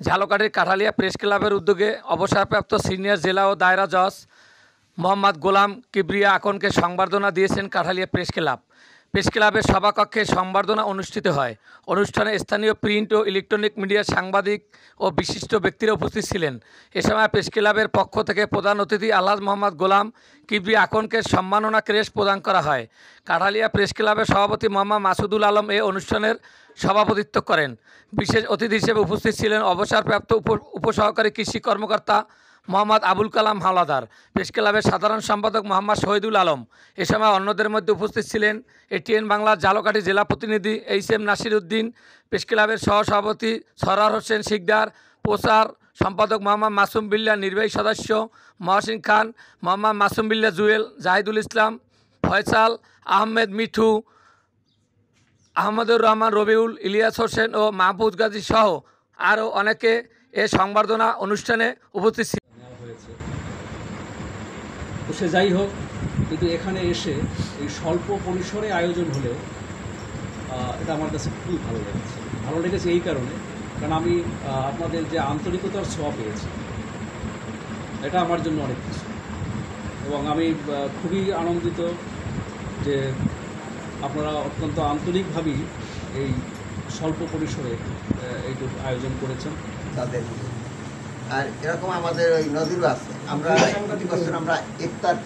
ঝালকাঠির কাঠালিয়া প্রেস ক্লাবের উদ্যোগে অবসরপ্রাপ্ত সিনিয়র জেলা ও দায়রা জজ মোহাম্মদ গোলাম কিবরিয়া আকনকে সংবর্ধনা দিয়েছেন কাঠালিয়া প্রেস ক্লাব। প্রেস ক্লাবের সভাকক্ষে সংবর্ধনা অনুষ্ঠিত হয়। অনুষ্ঠানে স্থানীয় প্রিন্ট ও ইলেকট্রনিক মিডিয়ার সাংবাদিক ও বিশিষ্ট ব্যক্তিরা উপস্থিত ছিলেন। এ সময় প্রেস ক্লাবের পক্ষ থেকে প্রধান অতিথি আলহাজ মোহাম্মদ গোলাম কিবরিয়া আকনকে সম্মাননা ক্রেস্ট প্রদান করা হয়। কাঠালিয়া প্রেস ক্লাবের সভাপতি মোহাম্মদ মাসুদুল আলম এই অনুষ্ঠানের সভাপতিত্ব করেন। বিশেষ অতিথি হিসেবে উপস্থিত ছিলেন অবসরপ্রাপ্ত উপসহকারী কৃষি কর্মকর্তা মোহাম্মদ আবুল কালাম হাওলাদার, প্রেস ক্লাবের সাধারণ সম্পাদক মোহাম্মদ শহীদুল আলম। এ সময় অন্যদের মধ্যে উপস্থিত ছিলেন এটিএন বাংলার ঝালকাঠি জেলা প্রতিনিধি এইচ.এম. নাসির উদ্দিন, প্রেস ক্লাবের সহসভাপতি সরওয়ার হোসেন শিকদার, প্রচার সম্পাদক মোহাম্মদ মাসুম বিল্লাহ, নির্বাহী সদস্য মহসিন খান, মোহাম্মদ মাসুম বিল্লাহ জুয়েল, জাহিদুল ইসলাম, ফয়সাল আহমেদ মিঠু, আহমদুর রহমান রবিউল, ইলিয়াস হোসেন ও মাহফুজ গাজী সহ আরও অনেকে এ সংবর্ধনা অনুষ্ঠানে উপস্থিত ছিলেন। হয়েছে তো সে যাই হোক, কিন্তু এখানে এসে এই স্বল্প পরিসরে আয়োজন হলেও এটা আমার কাছে খুবই ভালো লেগেছে এই কারণে, কারণ আমি আপনাদের যে আন্তরিকতার ছোঁয়া পেয়েছি, এটা আমার জন্য অনেক কিছু। এবং আমি খুবই আনন্দিত যে আপনারা অত্যন্ত আন্তরিকভাবেই এই স্বল্প পরিসরে এইটুকু আয়োজন করেছেন তাদের। আর এরকম আমাদের ওই নদীরও আছে, আমরা প্রতি বছর আমরা ইফতার